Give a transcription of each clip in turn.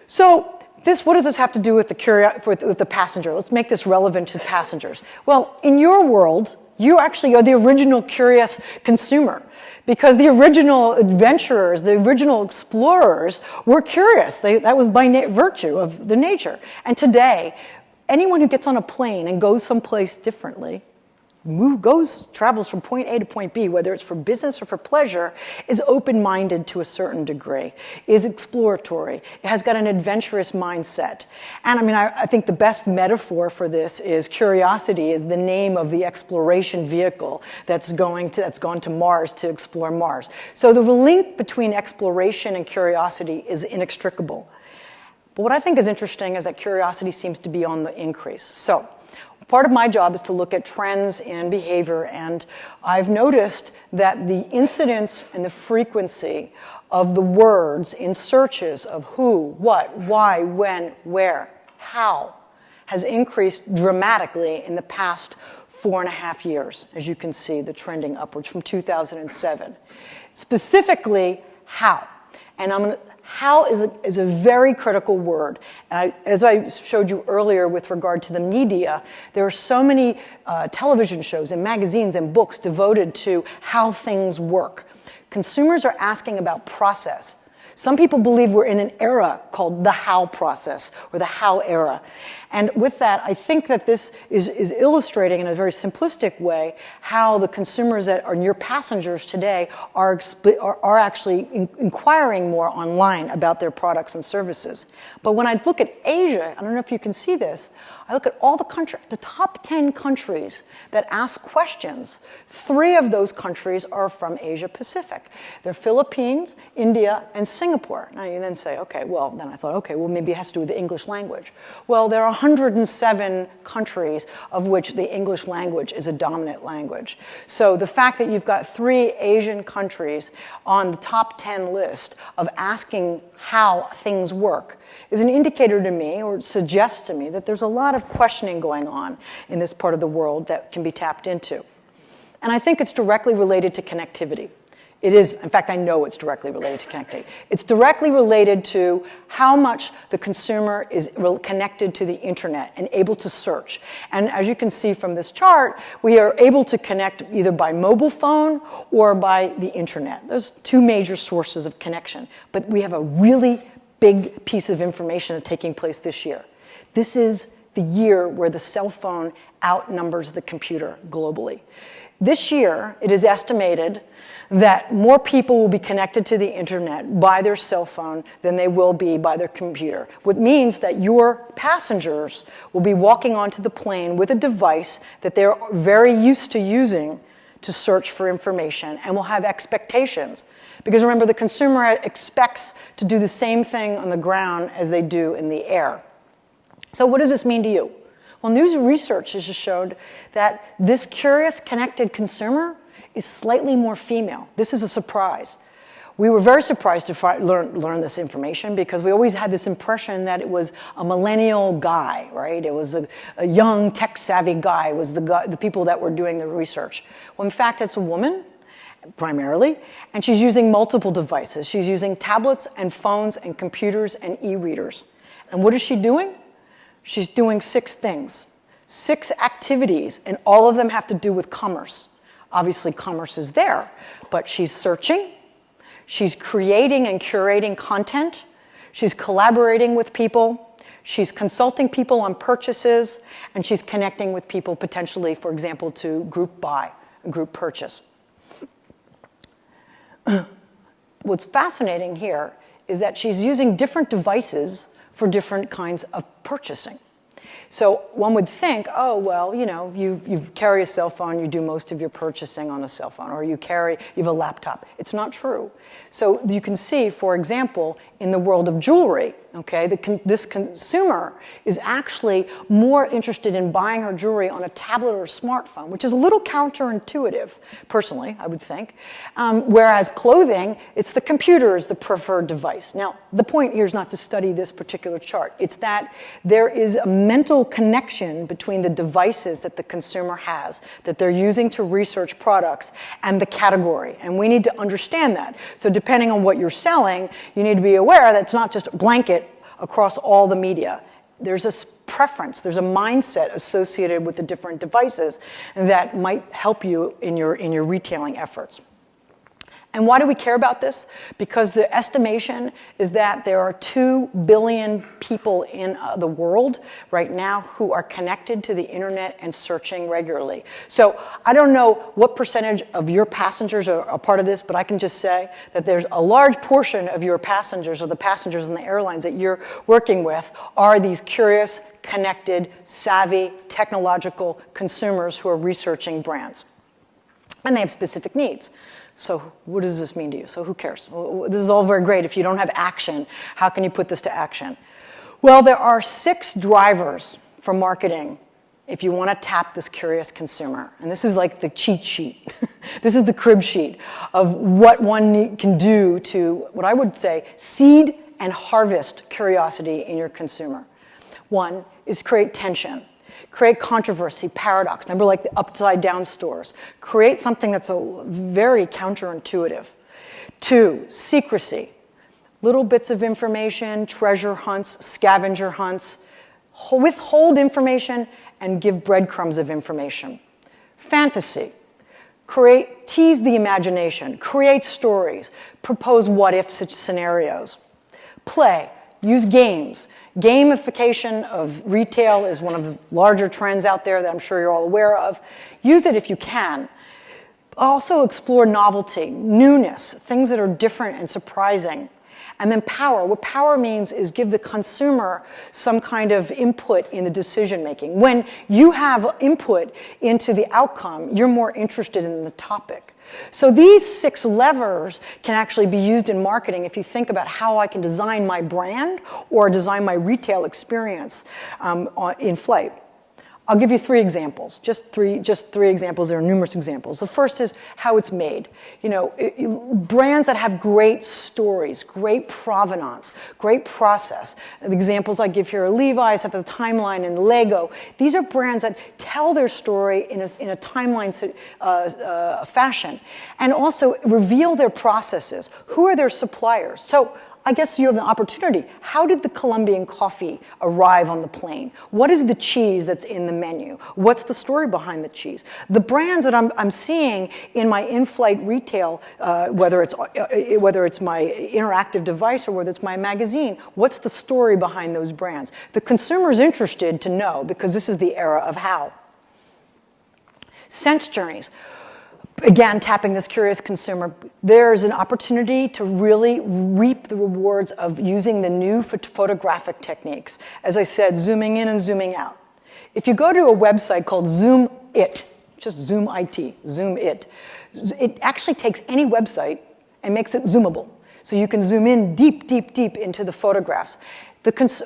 So what does this have to do with with the passenger? Let's make this relevant to passengers. Well, in your world, you actually are the original curious consumer, because the original adventurers, the original explorers were curious. That was by virtue of the nature. And today, anyone who gets on a plane and goes someplace differently, travels from point A to point B, whether it's for business or for pleasure, is open-minded to a certain degree, is exploratory, it has got an adventurous mindset. And I mean, I think the best metaphor for this is curiosity is the name of the exploration vehicle that's gone to Mars to explore Mars. So the link between exploration and curiosity is inextricable. But what I think is interesting is that curiosity seems to be on the increase. So part of my job is to look at trends in behavior, and I've noticed that the incidence and the frequency of the words in searches of who, what, why, when, where, how has increased dramatically in the past 4.5 years, as you can see, the trending upwards from 2007. Specifically, how. And how is a very critical word. And as I showed you earlier with regard to the media, there are so many television shows and magazines and books devoted to how things work. Consumers are asking about process. Some people believe we're in an era called the how process, or the how era. And with that, I think that this is illustrating in a very simplistic way how the consumers that are your passengers today are actually inquiring more online about their products and services. But when I look at Asia, I don't know if you can see this, I look at all the top 10 countries that ask questions. 3 of those countries are from Asia Pacific. They're Philippines, India, and Singapore. Now you then say, okay, well, then I thought, okay, well, maybe it has to do with the English language. Well, there are 107 countries of which the English language is a dominant language. So the fact that you've got 3 Asian countries on the top 10 list of asking how things work is an indicator to me, or suggests to me, that there's a lot of questioning going on in this part of the world that can be tapped into. And I think it's directly related to connectivity. It is, in fact, I know it's directly related to connectivity. It's directly related to how much the consumer is connected to the internet and able to search. And as you can see from this chart, we are able to connect either by mobile phone or by the internet. Those 2 major sources of connection. But we have a really big piece of information taking place this year. This is the year where the cell phone outnumbers the computer globally. This year, it is estimated that more people will be connected to the internet by their cell phone than they will be by their computer, which means that your passengers will be walking onto the plane with a device that they're very used to using to search for information, and will have expectations. Because remember, the consumer expects to do the same thing on the ground as they do in the air. So what does this mean to you? Well, new research has just showed that this curious, connected consumer is slightly more female. This is a surprise. We were very surprised to learn this information, because we always had this impression that it was a millennial guy, right? It was a young, tech-savvy guy, was the people that were doing the research. Well, in fact, it's a woman, primarily, and she's using multiple devices. She's using tablets and phones and computers and e-readers. And what is she doing? She's doing 6 things, 6 activities, and all of them have to do with commerce. Obviously, commerce is there, but she's searching, she's creating and curating content, she's collaborating with people, she's consulting people on purchases, and she's connecting with people potentially, for example, to group buy, group purchase. What's fascinating here is that she's using different devices for different kinds of purchasing. So one would think, oh, well, you know, you carry a cell phone, you do most of your purchasing on a cell phone, or you have a laptop. It's not true. So you can see, for example, in the world of jewelry, okay, this consumer is actually more interested in buying her jewelry on a tablet or a smartphone, which is a little counterintuitive, personally, I would think. Whereas clothing, it's the computer is the preferred device. Now, the point here is not to study this particular chart. It's that there is a mental connection between the devices that the consumer has, that they're using to research products, and the category. And we need to understand that. So depending on what you're selling, you need to be aware that it's not just a blanket across all the media. There's a preference, there's a mindset associated with the different devices that might help you in your retailing efforts. And why do we care about this? Because the estimation is that there are 2 billion people in the world right now who are connected to the internet and searching regularly. So I don't know what percentage of your passengers are a part of this, but I can just say that there's a large portion of your passengers, or the passengers in the airlines that you're working with, are these curious, connected, savvy, technological consumers who are researching brands. And they have specific needs. So what does this mean to you? So who cares? This is all very great. If you don't have action, how can you put this to action? Well, there are 6 drivers for marketing if you want to tap this curious consumer. And this is like the cheat sheet. This is the crib sheet of what one can do to, what I would say, seed and harvest curiosity in your consumer. One is create tension. Create controversy, paradox. Remember, like the upside down stores. Create something that's very counterintuitive. 2, secrecy. Little bits of information, treasure hunts, scavenger hunts. Withhold information and give breadcrumbs of information. Fantasy. Tease the imagination. Create stories. Propose what-if scenarios. Play. Use games. Gamification of retail is one of the larger trends out there that I'm sure you're all aware of. Use it if you can. Also explore novelty, newness, things that are different and surprising. And then power. What power means is give the consumer some kind of input in the decision making. When you have input into the outcome, you're more interested in the topic. So these 6 levers can actually be used in marketing if you think about how I can design my brand or design my retail experience in flight. I'll give you 3 examples, just three examples. There are numerous examples. The first is how it's made. Brands that have great stories, great provenance, great process. The examples I give here are Levi's, have the timeline, and Lego. These are brands that tell their story in a timeline fashion, and also reveal their processes. Who are their suppliers? So I guess you have an opportunity. How did the Colombian coffee arrive on the plane? What is the cheese that's in the menu? What's the story behind the cheese? The brands that I'm seeing in my in-flight retail, whether it's my interactive device or whether it's my magazine, what's the story behind those brands? The consumer's interested to know because this is the era of how. Sense journeys. Again, tapping this curious consumer, there's an opportunity to really reap the rewards of using the new photographic techniques. As I said, zooming in and zooming out. If you go to a website called Zoom It, just Zoom IT, Zoom It actually takes any website and makes it zoomable. So you can zoom in deep, deep, deep into the photographs.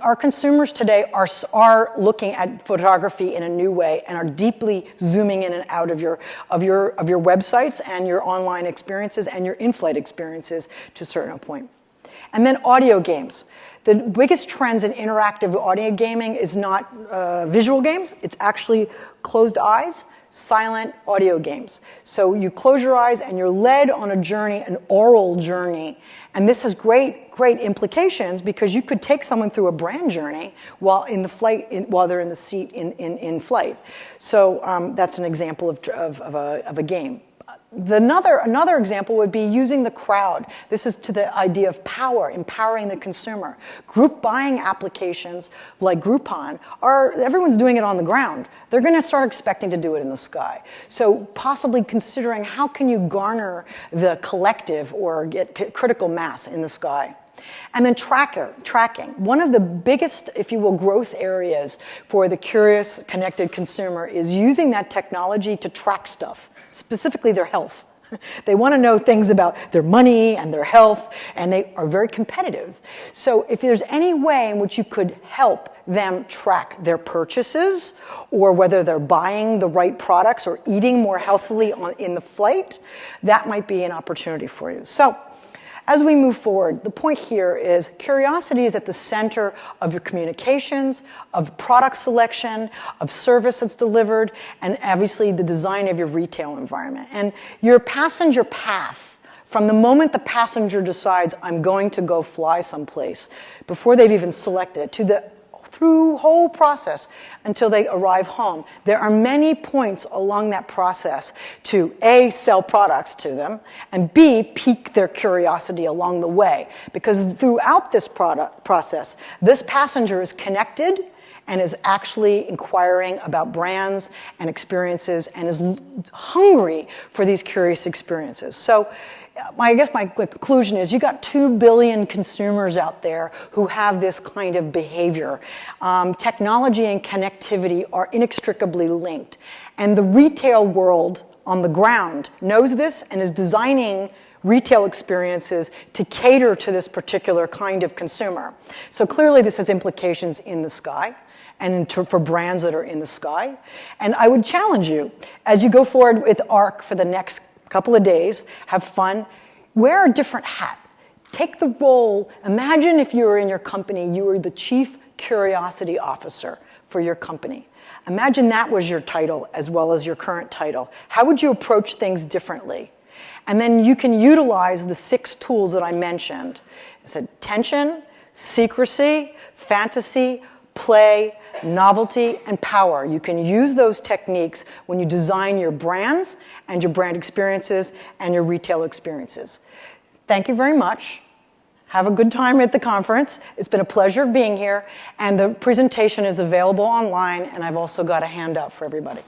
Our consumers today are looking at photography in a new way and are deeply zooming in and out of your websites and your online experiences and your in-flight experiences to a certain point. And then audio games. The biggest trends in interactive audio gaming is not visual games. It's actually closed eyes, silent audio games. So you close your eyes and you're led on a journey, an oral journey. And this has great implications because you could take someone through a brand journey while they're in the seat in flight. So that's an example of a game. Another example would be using the crowd. This is to the idea of power, empowering the consumer. Group buying applications like Groupon everyone's doing it on the ground. They're going to start expecting to do it in the sky. So possibly considering how can you garner the collective or get critical mass in the sky. And then tracking. One of the biggest, if you will, growth areas for the curious, connected consumer is using that technology to track stuff, specifically their health. They want to know things about their money and their health, and they are very competitive. So if there's any way in which you could help them track their purchases, or whether they're buying the right products or eating more healthily in the flight, that might be an opportunity for you. So as we move forward, the point here is curiosity is at the center of your communications, of product selection, of service that's delivered, and obviously the design of your retail environment. And your passenger path from the moment the passenger decides I'm going to go fly someplace, before they've even selected it, to the through whole process until they arrive home. There are many points along that process to A, sell products to them, and B, pique their curiosity along the way. Because throughout this process, this passenger is connected and is actually inquiring about brands and experiences and is hungry for these curious experiences. So I guess my conclusion is you got 2 billion consumers out there who have this kind of behavior. Technology and connectivity are inextricably linked. And the retail world on the ground knows this and is designing retail experiences to cater to this particular kind of consumer. So clearly this has implications in the sky and for brands that are in the sky. And I would challenge you, as you go forward with ARC for the next couple of days, have fun, wear a different hat. Take the role, imagine if you were in your company, you were the chief curiosity officer for your company. Imagine that was your title as well as your current title. How would you approach things differently? And then you can utilize the 6 tools that I mentioned. It's attention, secrecy, fantasy, play, novelty, and power. You can use those techniques when you design your brands and your brand experiences and your retail experiences. Thank you very much. Have a good time at the conference. It's been a pleasure being here, and the presentation is available online, and I've also got a handout for everybody.